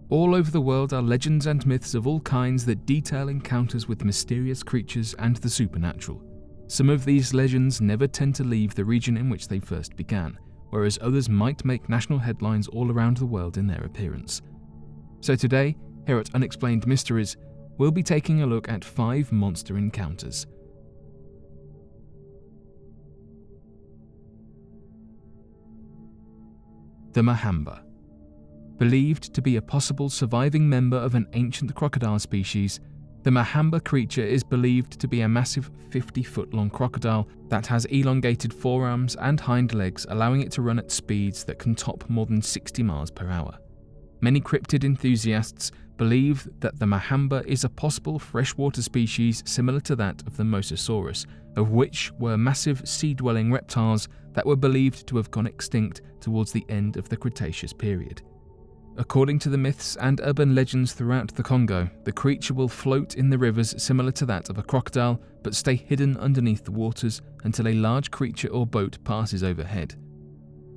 All over the world are legends and myths of all kinds that detail encounters with mysterious creatures and the supernatural. Some of these legends never tend to leave the region in which they first began, whereas others might make national headlines all around the world in their appearance. So today, here at Unexplained Mysteries, we'll be taking a look at 5 monster encounters. The Munabah. Believed to be a possible surviving member of an ancient crocodile species, the Munabah creature is believed to be a massive 50-foot-long crocodile that has elongated forearms and hind legs, allowing it to run at speeds that can top more than 60 miles per hour. Many cryptid enthusiasts believe that the Munabah is a possible freshwater species similar to that of the Mosasaurus, of which were massive sea-dwelling reptiles that were believed to have gone extinct towards the end of the Cretaceous period. According to the myths and urban legends throughout the Congo, the creature will float in the rivers similar to that of a crocodile, but stay hidden underneath the waters until a large creature or boat passes overhead.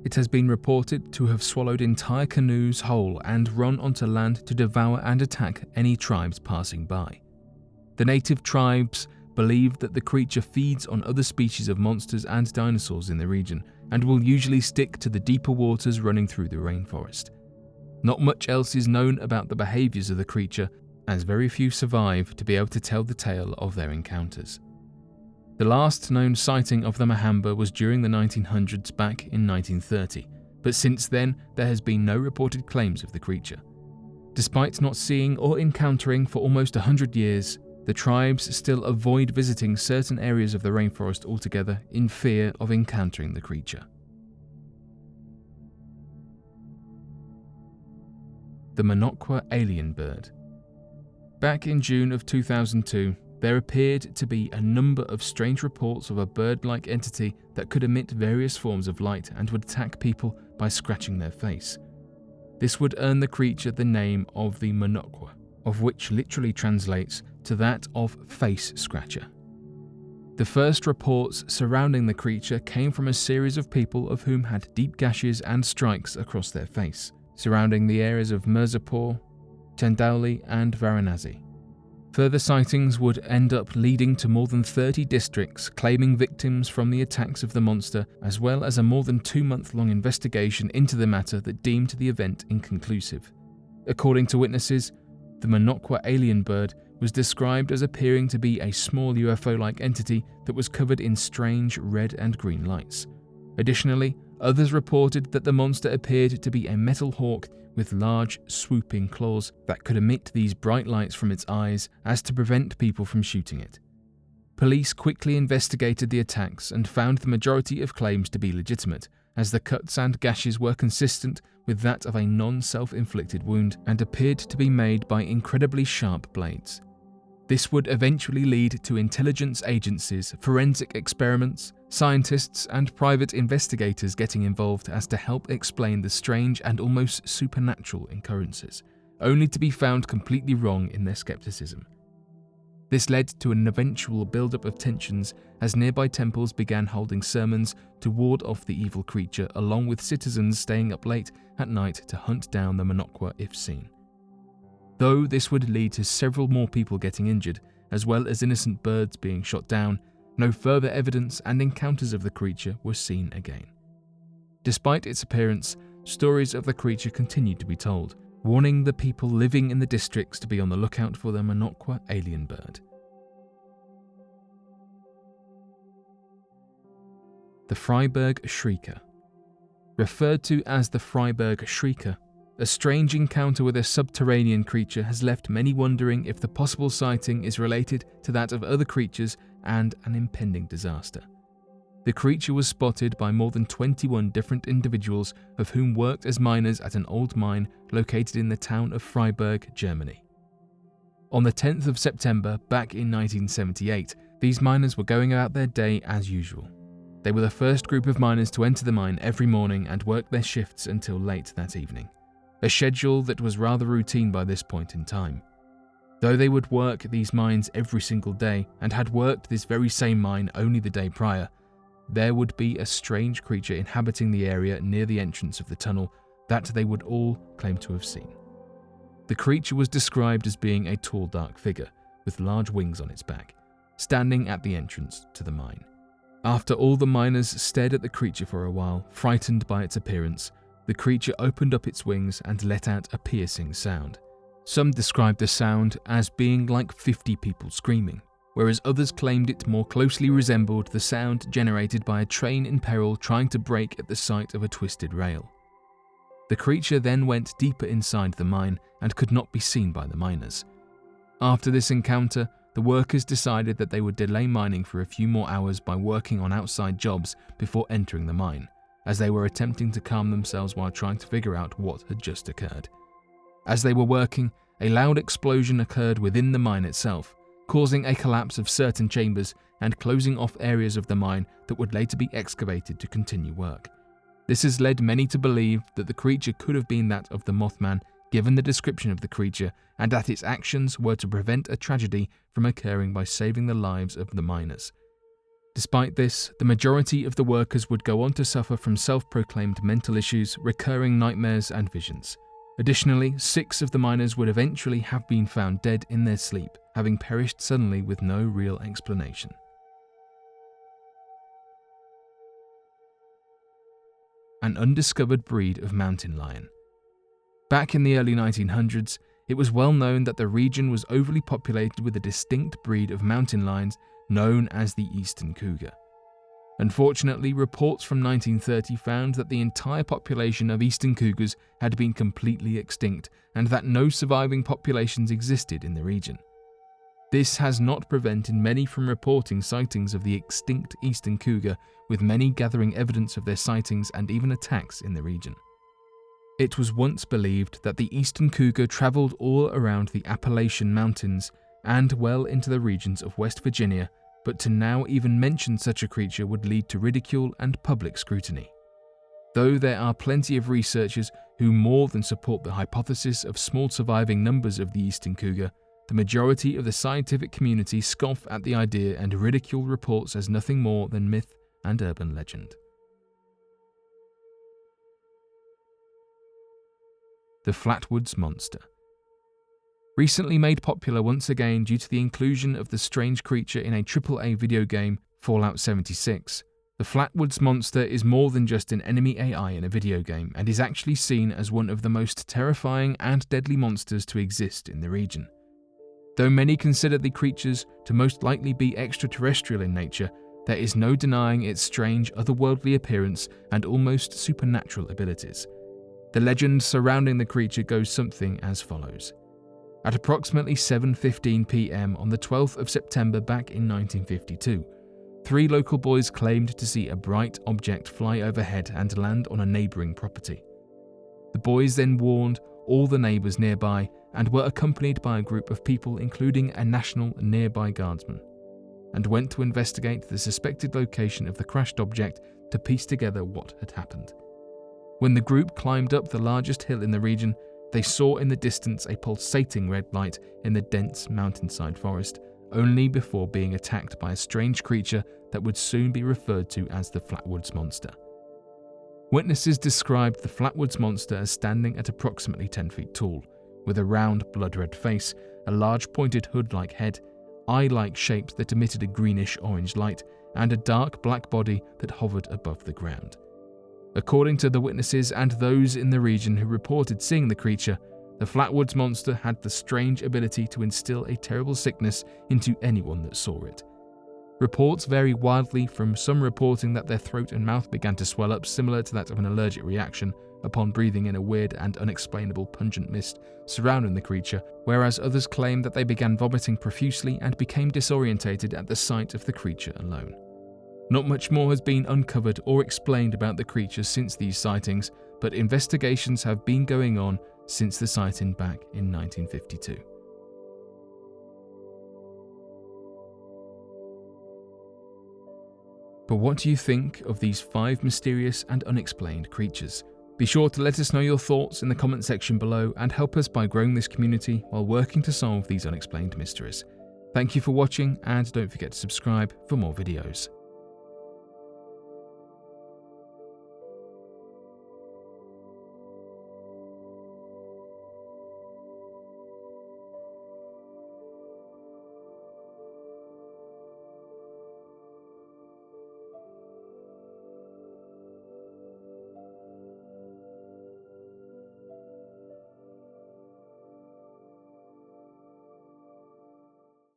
It has been reported to have swallowed entire canoes whole and run onto land to devour and attack any tribes passing by. The native tribes believe that the creature feeds on other species of monsters and dinosaurs in the region, and will usually stick to the deeper waters running through the rainforest. Not much else is known about the behaviours of the creature, as very few survive to be able to tell the tale of their encounters. The last known sighting of the Munabah was during the 1900s back in 1930, but since then there has been no reported claims of the creature. Despite not seeing or encountering for almost 100 years, the tribes still avoid visiting certain areas of the rainforest altogether in fear of encountering the creature. The Minocqua alien bird. Back in June of 2002, there appeared to be a number of strange reports of a bird-like entity that could emit various forms of light and would attack people by scratching their face. This would earn the creature the name of the Minocqua, of which literally translates to that of face scratcher. The first reports surrounding the creature came from a series of people of whom had deep gashes and strikes across their face, surrounding the areas of Mirzapur, Chandauli and Varanasi. Further sightings would end up leading to more than 30 districts claiming victims from the attacks of the monster, as well as a more than 2-month-long investigation into the matter that deemed the event inconclusive. According to witnesses, the Minocqua alien bird was described as appearing to be a small UFO-like entity that was covered in strange red and green lights. Additionally, others reported that the monster appeared to be a metal hawk with large, swooping claws that could emit these bright lights from its eyes as to prevent people from shooting it. Police quickly investigated the attacks and found the majority of claims to be legitimate, as the cuts and gashes were consistent with that of a non-self-inflicted wound and appeared to be made by incredibly sharp blades. This would eventually lead to intelligence agencies, forensic experiments, scientists and private investigators getting involved as to help explain the strange and almost supernatural occurrences, only to be found completely wrong in their skepticism. This led to an eventual build-up of tensions as nearby temples began holding sermons to ward off the evil creature, along with citizens staying up late at night to hunt down the Minocqua if seen. Though this would lead to several more people getting injured, as well as innocent birds being shot down, no further evidence and encounters of the creature were seen again. Despite its appearance, stories of the creature continued to be told, warning the people living in the districts to be on the lookout for the Minocqua alien bird. The Freiburg Shrieker. Referred to as the Freiburg Shrieker, a strange encounter with a subterranean creature has left many wondering if the possible sighting is related to that of other creatures and an impending disaster. The creature was spotted by more than 21 different individuals, of whom worked as miners at an old mine located in the town of Freiburg, Germany. On the 10th of September back in 1978, these miners were going about their day as usual. They were the first group of miners to enter the mine every morning and work their shifts until late that evening, a schedule that was rather routine by this point in time. Though they would work these mines every single day and had worked this very same mine only the day prior, there would be a strange creature inhabiting the area near the entrance of the tunnel that they would all claim to have seen. The creature was described as being a tall, dark figure with large wings on its back, standing at the entrance to the mine. After all the miners stared at the creature for a while, frightened by its appearance, the creature opened up its wings and let out a piercing sound. Some described the sound as being like 50 people screaming, whereas others claimed it more closely resembled the sound generated by a train in peril trying to brake at the sight of a twisted rail. The creature then went deeper inside the mine and could not be seen by the miners. After this encounter, the workers decided that they would delay mining for a few more hours by working on outside jobs before entering the mine, as they were attempting to calm themselves while trying to figure out what had just occurred. As they were working, a loud explosion occurred within the mine itself, causing a collapse of certain chambers and closing off areas of the mine that would later be excavated to continue work. This has led many to believe that the creature could have been that of the Mothman, given the description of the creature, and that its actions were to prevent a tragedy from occurring by saving the lives of the miners. Despite this, the majority of the workers would go on to suffer from self-proclaimed mental issues, recurring nightmares, and visions. Additionally, 6 of the miners would eventually have been found dead in their sleep, having perished suddenly with no real explanation. An undiscovered breed of mountain lion. Back in the early 1900s, it was well known that the region was overly populated with a distinct breed of mountain lions known as the eastern cougar. Unfortunately, reports from 1930 found that the entire population of eastern cougars had been completely extinct and that no surviving populations existed in the region. This has not prevented many from reporting sightings of the extinct eastern cougar, with many gathering evidence of their sightings and even attacks in the region. It was once believed that the eastern cougar travelled all around the Appalachian Mountains and well into the regions of West Virginia, but to now even mention such a creature would lead to ridicule and public scrutiny. Though there are plenty of researchers who more than support the hypothesis of small surviving numbers of the eastern cougar, the majority of the scientific community scoff at the idea and ridicule reports as nothing more than myth and urban legend. The Flatwoods Monster. Recently made popular once again due to the inclusion of the strange creature in a AAA video game, Fallout 76, the Flatwoods Monster is more than just an enemy AI in a video game and is actually seen as one of the most terrifying and deadly monsters to exist in the region. Though many consider the creatures to most likely be extraterrestrial in nature, there is no denying its strange otherworldly appearance and almost supernatural abilities. The legend surrounding the creature goes something as follows. At approximately 7:15 p.m. on the 12th of September back in 1952, 3 local boys claimed to see a bright object fly overhead and land on a neighbouring property. The boys then warned all the neighbours nearby and were accompanied by a group of people including a national nearby guardsman, and went to investigate the suspected location of the crashed object to piece together what had happened. When the group climbed up the largest hill in the region, they saw in the distance a pulsating red light in the dense mountainside forest, only before being attacked by a strange creature that would soon be referred to as the Flatwoods Monster. Witnesses described the Flatwoods Monster as standing at approximately 10 feet tall, with a round, blood-red face, a large pointed hood-like head, eye-like shapes that emitted a greenish-orange light, and a dark black body that hovered above the ground. According to the witnesses and those in the region who reported seeing the creature, the Flatwoods Monster had the strange ability to instill a terrible sickness into anyone that saw it. Reports vary wildly, from some reporting that their throat and mouth began to swell up similar to that of an allergic reaction upon breathing in a weird and unexplainable pungent mist surrounding the creature, whereas others claimed that they began vomiting profusely and became disorientated at the sight of the creature alone. Not much more has been uncovered or explained about the creature since these sightings, but investigations have been going on since the sighting back in 1952. But what do you think of these 5 mysterious and unexplained creatures? Be sure to let us know your thoughts in the comment section below and help us by growing this community while working to solve these unexplained mysteries. Thank you for watching, and don't forget to subscribe for more videos.